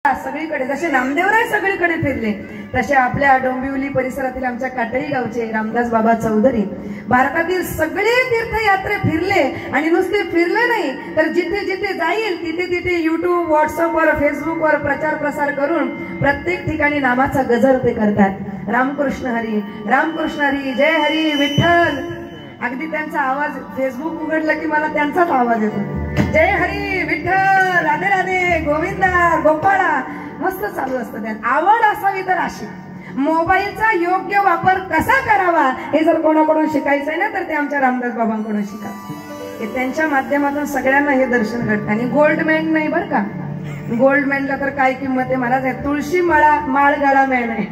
सगळीकडे जसे नामदेवराय सगळीकडे फिरले तसे आपल्या डोंबिवली परिसरातील आमच्या काटई गावचे रामदास बाबा चौधरी भारतातील सगळे तीर्थयात्रे फिरले आणि नुसते फिरले नाही तर जिथे जिथे जाईल तिथे तिथे YouTube WhatsAppवर फेसबुकवर प्रचार प्रसार करून प्रत्येक ठिकाणी नामाचा गजर ते करतात। रामकृष्ण हरी जय हरी विठ्ठल। अगदी त्यांचा आवाज फेसबुक उघडलं की मला त्यांचाच आवाज येतो, जय हरी विठ्ठल, राधे राधे, गोविंदा गोपाळा, मस्त चालू असतं। त्यांना आवड असावी तर अशी मोबाईलचा योग्य वापर कसा करावा हे जर कोणाकडून शिकायचंय ना तर ते आमच्या रामदास बाबांकडून शिका। हे त्यांच्या माध्यमातून सगळ्यांना हे दर्शन घडतं। आणि गोल्डमॅन नाही बरं का, गोल्डमॅनला तर काय किंमत आहे महाराज, तुळशी माळ गळा मॅन आहे,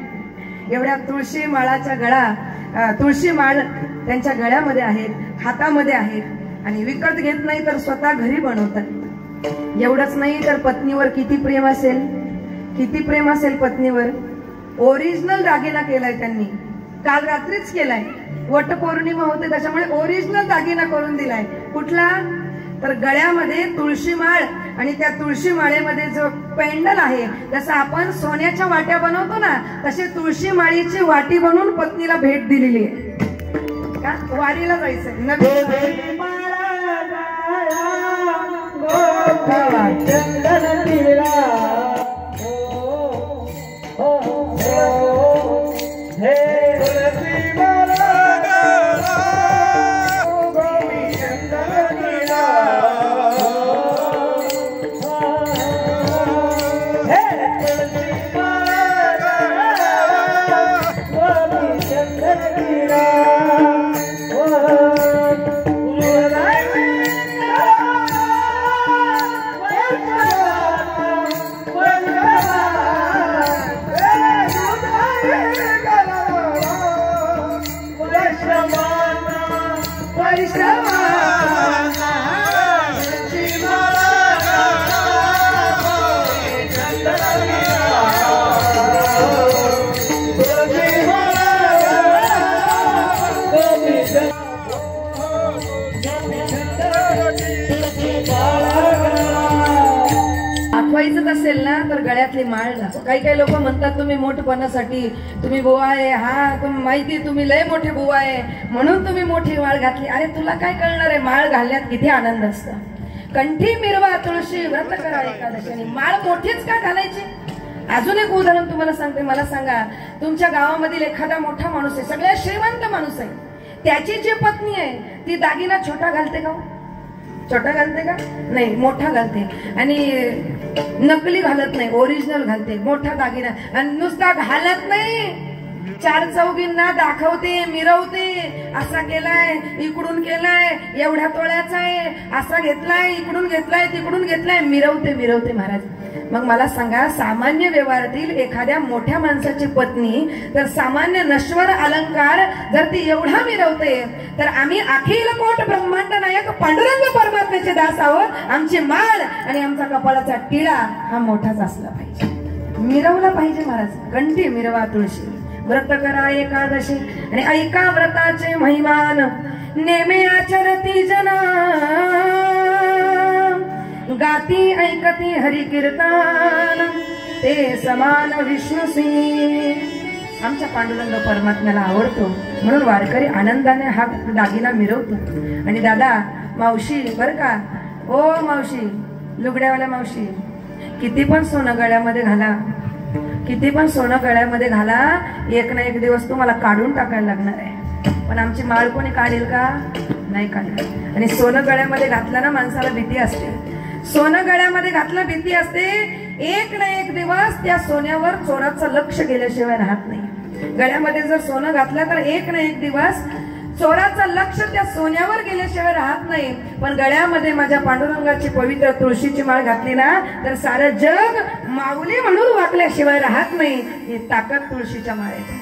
एवढ्या तुळशी माळाच्या तुळशी माळ त्यांच्या गळ्यामध्ये आहेत, हातामध्ये आहेत आणि विकत घेत नाही तर स्वतः घरी बनवतात। एवढंच नाही तर पत्नीवर किती प्रेम असेल पत्नीवर। ओरिजिनल दागिना केलाय त्यांनी, काल रात्रीच केलाय, वटपौर्णिमा होते त्याच्यामुळे ओरिजिनल दागिना करून दिलाय। कुठला तर गळ्यामध्ये तुळशी माळ आणि त्या तुळशी माळेमध्ये जो पेंडल आहे जसं आपण सोन्याच्या वाट्या बनवतो ना तसे तुळशी माळीची वाटी बनवून पत्नीला भेट दिलेली आहे। का वारीला जायचंय असेल ना तर गळ्यातली माळ ना। काही लोक म्हणतात तुम्ही मोठपणासाठी तुम्ही बुवा आहे, हा तुम्ही माहिती तुम्ही लय मोठे बुवा आहे म्हणून तुम्ही मोठी माळ घातली। अरे तुला काय कळणार आहे, माळ घालण्यात किती आनंद असतो। कंठी मिरवा तुळशी व्रत करा एकादशीने, माळ मोठीच का घालायची। अजून एक उदाहरण तुम्हाला सांगते, मला सांगा तुमच्या गावामधील एखादा मोठा माणूस आहे, सगळ्यात श्रीमंत माणूस आहे, त्याची जी पत्नी आहे ती दागिना छोटा घालते का? छोटा घालते का? नाही, मोठा घालते आणि नकली घालत नाही, ओरिजिनल घालते मोठा दागिना। आणि नुसता घालत नाही, चार चौघींना दाखवते, मिरवते, असा केलाय, इकडून केलाय, एवढ्या तोळ्याचा आहे, असा घेतलाय, इकडून घेतलाय, तिकडून घेतलाय, मिरवते महाराज। मग मला सांगा सामान्य व्यवहारातील एखाद्या मोठ्या माणसाची पत्नी तर सामान्य नश्वर अलंकार जर ती एवढा मिरवते तर आम्ही अखिल कोट ब्रह्मांड नायक पांडुरंग परमात्म्याचे दास आहोत। आमची माळ आणि आमचा कपाळाचा टिळा हा मोठाच असला पाहिजे, मिरवला पाहिजे महाराज। कंठी मिरवा तुळशी व्रत करा एकादशी आणि ऐका व्रताचे महिमान, नेमे आचरती जना गाती ऐकती हरी कीर्तन, ते समान विष्णुसी। आमच्या पांडुरंग परमात्म्याला आवडतो म्हणून वारकरी आनंदाने हा दागिना मिरवतो। आणि दादा मावशी बर का, ओ मावशी, लुगड्यावाल्या मावशी, किती पण सोनं गळ्यामध्ये घाला, किती पण सोनं गळ्यामध्ये घाला, एक ना एक दिवस तुम्हाला काढून टाकायला लागणार आहे। पण आमची माळ कोणी काढेल का? नाही काढेल। आणि सोनं गळ्यामध्ये घातलं ना माणसाला भीती असते, सोनं गळ्यामध्ये घातलं भीती असते, एक ना एक दिवस त्या सोन्यावर चोराचं लक्ष गेल्याशिवाय राहत नाही। गळ्यामध्ये जर सोनं घातलं तर एक ना एक दिवस चोराचं लक्ष त्या सोन्यावर गेल्याशिवाय राहत नाही। पण गळ्यामध्ये माझ्या पांडुरंगाची पवित्र तुळशीची माळ घातली ना तर सारं जग माऊली म्हणून वाकल्याशिवाय राहत नाही। ही ताकद तुळशीच्या माळेत।